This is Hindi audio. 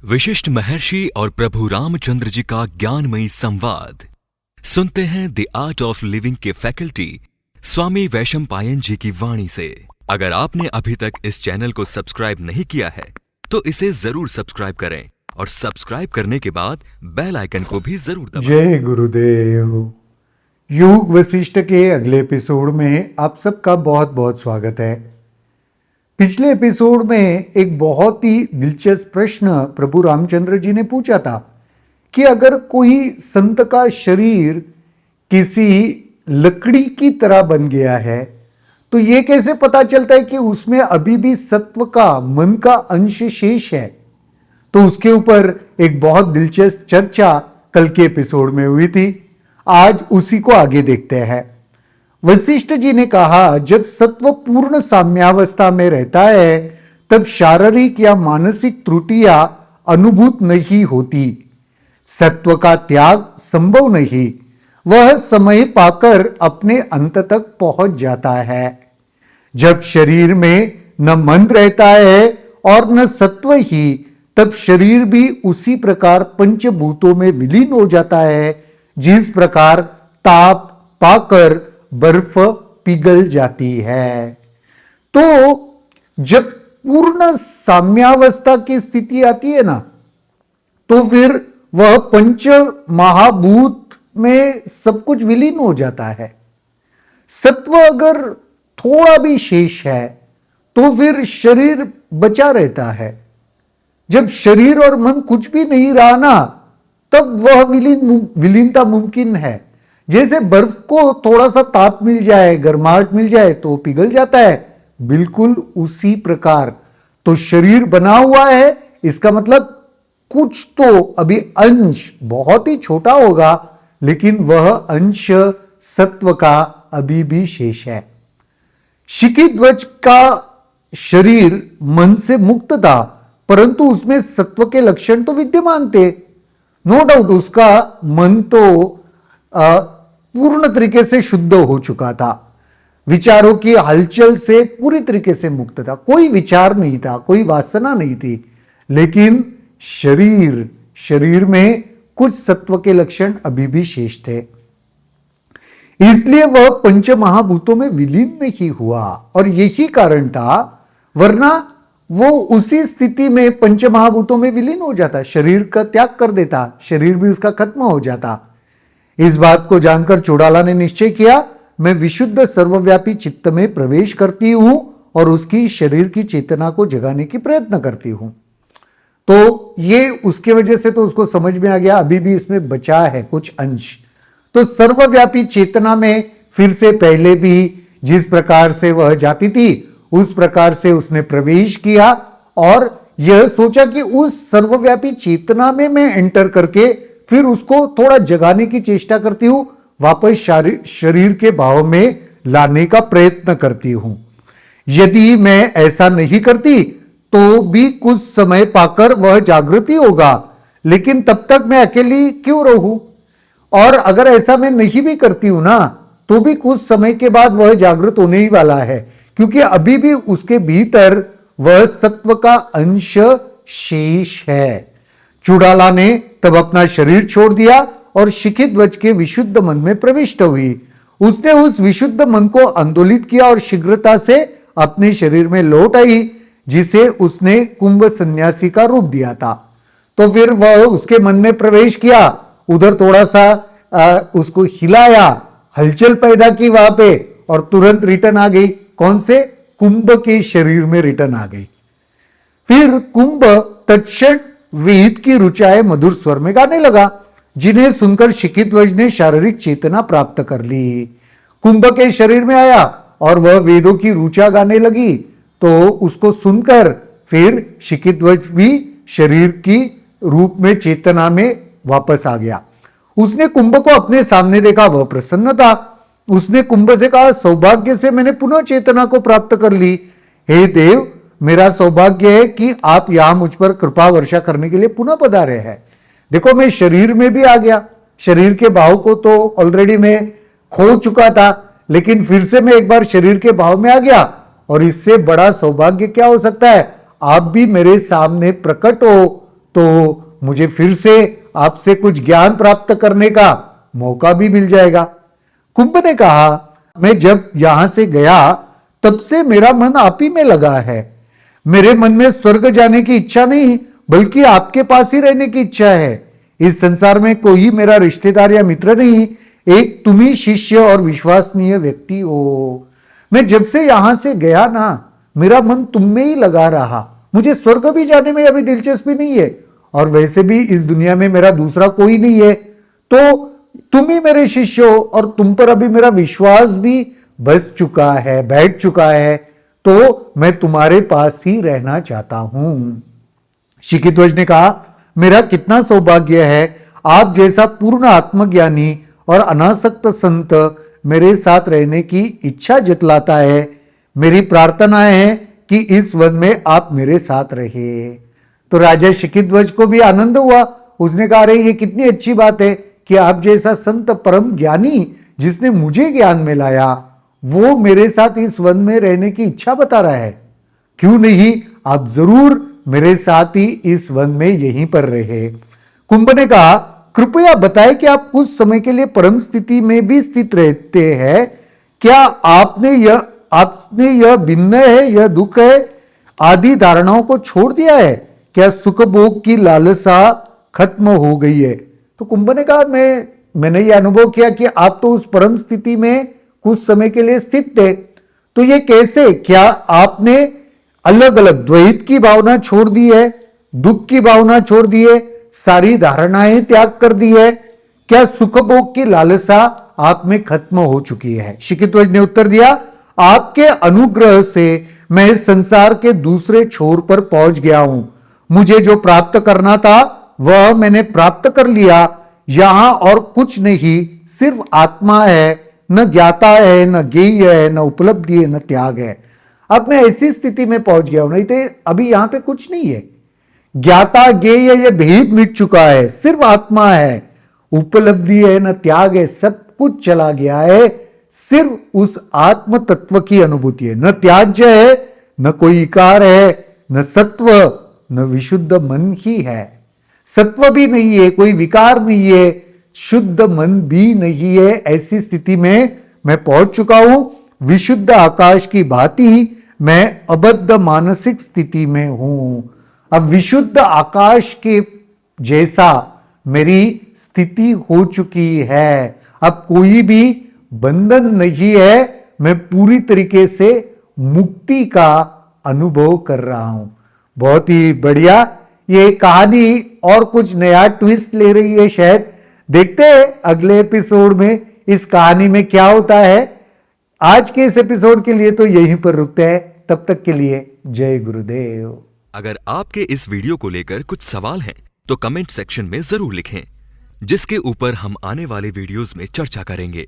विशिष्ट महर्षि और प्रभु रामचंद्र जी का ज्ञानमयी संवाद सुनते हैं द आर्ट ऑफ लिविंग के फैकल्टी स्वामी वैशंपायन जी की वाणी से। अगर आपने अभी तक इस चैनल को सब्सक्राइब नहीं किया है तो इसे जरूर सब्सक्राइब करें और सब्सक्राइब करने के बाद बेल आइकन को भी जरूर दबाएं। जय गुरुदेव। योग वशिष्ठ के अगले एपिसोड में आप सबका बहुत बहुत स्वागत है। पिछले एपिसोड में एक बहुत ही दिलचस्प प्रश्न प्रभु रामचंद्र जी ने पूछा था कि अगर कोई संत का शरीर किसी लकड़ी की तरह बन गया है तो ये कैसे पता चलता है कि उसमें अभी भी सत्व का मन का अंश शेष है। तो उसके ऊपर एक बहुत दिलचस्प चर्चा कल के एपिसोड में हुई थी। आज उसी को आगे देखते हैं। वशिष्ठ जी ने कहा, जब सत्व पूर्ण साम्यावस्था में रहता है तब शारीरिक या मानसिक त्रुटियां अनुभूत नहीं होती। सत्व का त्याग संभव नहीं, वह समय पाकर अपने अंत तक पहुंच जाता है। जब शरीर में न मन रहता है और न सत्व ही, तब शरीर भी उसी प्रकार पंचभूतों में विलीन हो जाता है जिस प्रकार ताप पाकर बर्फ पिघल जाती है। तो जब पूर्ण साम्यावस्था की स्थिति आती है ना, तो फिर वह पंच महाभूत में सब कुछ विलीन हो जाता है। सत्व अगर थोड़ा भी शेष है तो फिर शरीर बचा रहता है। जब शरीर और मन कुछ भी नहीं रहा ना, तब वह विलीनता मुमकिन है। जैसे बर्फ को थोड़ा सा ताप मिल जाए, गर्माहट मिल जाए तो पिघल जाता है, बिल्कुल उसी प्रकार तो शरीर बना हुआ है। इसका मतलब कुछ तो अभी अंश बहुत ही छोटा होगा, लेकिन वह अंश सत्व का अभी भी शेष है। शिखिध्वज का शरीर मन से मुक्त था, परंतु उसमें सत्व के लक्षण तो विद्यमान थे। नो डाउट उसका मन तो पूर्ण तरीके से शुद्ध हो चुका था, विचारों की हलचल से पूरी तरीके से मुक्त था, कोई विचार नहीं था, कोई वासना नहीं थी। लेकिन शरीर में कुछ सत्व के लक्षण अभी भी शेष थे, इसलिए वह पंच महाभूतों में विलीन नहीं हुआ। और यही कारण था, वरना वो उसी स्थिति में पंच महाभूतों में विलीन हो जाता, शरीर का त्याग कर देता, शरीर भी उसका खत्म हो जाता। इस बात को जानकर चौड़ाला ने निश्चय किया, मैं विशुद्ध सर्वव्यापी चित्त में प्रवेश करती हूं और उसकी शरीर की चेतना को जगाने की प्रयत्न करती हूं। तो ये उसके वजह से तो उसको समझ में आ गया अभी भी इसमें बचा है कुछ अंश। तो सर्वव्यापी चेतना में फिर से पहले भी जिस प्रकार से वह जाती थी उस प्रकार से उसने प्रवेश किया और यह सोचा कि उस सर्वव्यापी चेतना में मैं एंटर करके फिर उसको थोड़ा जगाने की चेष्टा करती हूं, वापस शरीर के भाव में लाने का प्रयत्न करती हूं। यदि मैं ऐसा नहीं करती तो भी कुछ समय पाकर वह जागृति होगा, लेकिन तब तक मैं अकेली क्यों रहूं। और अगर ऐसा मैं नहीं भी करती हूं ना, तो भी कुछ समय के बाद वह जागृत होने ही वाला है, क्योंकि अभी भी उसके भीतर वह सत्व का अंश शेष है। चूड़ाला ने तब अपना शरीर छोड़ दिया और शिखिध्वज के विशुद्ध मन में प्रविष्ट हुई। उसने उस विशुद्ध मन को आंदोलित किया और शीघ्रता से अपने शरीर में लौट आई, जिसे उसने कुंभ सन्यासी का रूप दिया था। तो फिर वह उसके मन में प्रवेश किया, उधर थोड़ा सा उसको हिलाया, हलचल पैदा की वहां पे, और तुरंत रिटर्न आ गई। कौन से? कुंभ के शरीर में रिटर्न आ गई। फिर कुंभ तत्क्षण वेद की रुचाएं मधुर स्वर में गाने लगा, जिन्हें सुनकर शिखिध्वज ने शारीरिक चेतना प्राप्त कर ली। कुंभ के शरीर में आया और वह वेदों की रुचा गाने लगी, तो उसको सुनकर फिर शिखिध्वज भी शरीर की रूप में चेतना में वापस आ गया। उसने कुंभ को अपने सामने देखा, वह प्रसन्न था। उसने कुंभ से कहा, सौभाग्य से मैंने पुनः चेतना को प्राप्त कर ली। हे देव, मेरा सौभाग्य है कि आप यहां मुझ पर कृपा वर्षा करने के लिए पुनः पधारे हैं। देखो, मैं शरीर में भी आ गया, शरीर के भाव को तो ऑलरेडी मैं खो चुका था, लेकिन फिर से मैं एक बार शरीर के भाव में आ गया। और इससे बड़ा सौभाग्य क्या हो सकता है? आप भी मेरे सामने प्रकट हो तो मुझे फिर से आपसे कुछ ज्ञान प्राप्त करने का मौका भी मिल जाएगा। कुंभ ने कहा, मैं जब यहां से गया तब से मेरा मन आप ही में लगा है। मेरे मन में स्वर्ग जाने की इच्छा नहीं, बल्कि आपके पास ही रहने की इच्छा है। इस संसार में कोई मेरा रिश्तेदार या मित्र नहीं, एक तुम ही शिष्य और विश्वसनीय व्यक्ति हो। मैं जब से यहां से गया ना, मेरा मन तुम में ही लगा रहा। मुझे स्वर्ग भी जाने में अभी दिलचस्पी नहीं है, और वैसे भी इस दुनिया में मेरा दूसरा कोई नहीं है। तो तुम ही मेरे शिष्य हो, और तुम पर अभी मेरा विश्वास भी बस चुका है, बैठ चुका है। तो मैं तुम्हारे पास ही रहना चाहता हूं। शिखिध्वज ने कहा, मेरा कितना सौभाग्य है, आप जैसा पूर्ण आत्मज्ञानी और अनासक्त संत मेरे साथ रहने की इच्छा जतलाता है। मेरी प्रार्थना है कि इस वन में आप मेरे साथ रहे। तो राजा शिखिध्वज को भी आनंद हुआ। उसने कहा, अरे ये कितनी अच्छी बात है कि आप जैसा संत परम ज्ञानी जिसने मुझे ज्ञान में लाया, वो मेरे साथ इस वन में रहने की इच्छा बता रहा है। क्यों नहीं, आप जरूर मेरे साथ ही इस वन में यहीं पर रहे। कुंभ ने कहा, कृपया बताएं कि आप कुछ समय के लिए परम स्थिति में भी स्थित रहते हैं। क्या आपने यह भिन्न है, यह दुख है आदि धारणाओं को छोड़ दिया है? क्या सुख भोग की लालसा खत्म हो गई है? तो कुंभ ने कहा, मैंने यह अनुभव किया कि आप तो उस परम स्थिति में कुछ समय के लिए स्थित थे। तो ये कैसे? क्या आपने अलग अलग द्वैत की भावना छोड़ दी है, दुख की भावना छोड़ दी है, सारी धारणाएं त्याग कर दी है? क्या सुख भोग की लालसा आप में खत्म हो चुकी है? शिखिध्वज ने उत्तर दिया, आपके अनुग्रह से मैं संसार के दूसरे छोर पर पहुंच गया हूं। मुझे जो प्राप्त करना था वह मैंने प्राप्त कर लिया। यहां और कुछ नहीं, सिर्फ आत्मा है। न ज्ञाता है, न ज्ञेय है, न उपलब्धि है, न त्याग है। अब मैं ऐसी स्थिति में पहुंच गया हूं, नहीं तो अभी यहां पे कुछ नहीं है। ज्ञाता ज्ञेय ये भेद मिट चुका है, सिर्फ आत्मा है। उपलब्धि है, न त्याग है, सब कुछ चला गया है। सिर्फ उस आत्म तत्व की अनुभूति है। न त्याज्य है, न कोई इकार है, न सत्व, न विशुद्ध मन ही है। सत्व भी नहीं है, कोई विकार नहीं है, शुद्ध मन भी नहीं है। ऐसी स्थिति में मैं पहुंच चुका हूं। विशुद्ध आकाश की भांति मैं अबद्ध मानसिक स्थिति में हूं। अब विशुद्ध आकाश के जैसा मेरी स्थिति हो चुकी है। अब कोई भी बंधन नहीं है। मैं पूरी तरीके से मुक्ति का अनुभव कर रहा हूं। बहुत ही बढ़िया। ये कहानी और कुछ नया ट्विस्ट ले रही है शायद। देखते हैं अगले एपिसोड में इस कहानी में क्या होता है। आज के इस एपिसोड के लिए तो यहीं पर रुकते हैं। तब तक के लिए जय गुरुदेव। अगर आपके इस वीडियो को लेकर कुछ सवाल हैं तो कमेंट सेक्शन में जरूर लिखें, जिसके ऊपर हम आने वाले वीडियोस में चर्चा करेंगे।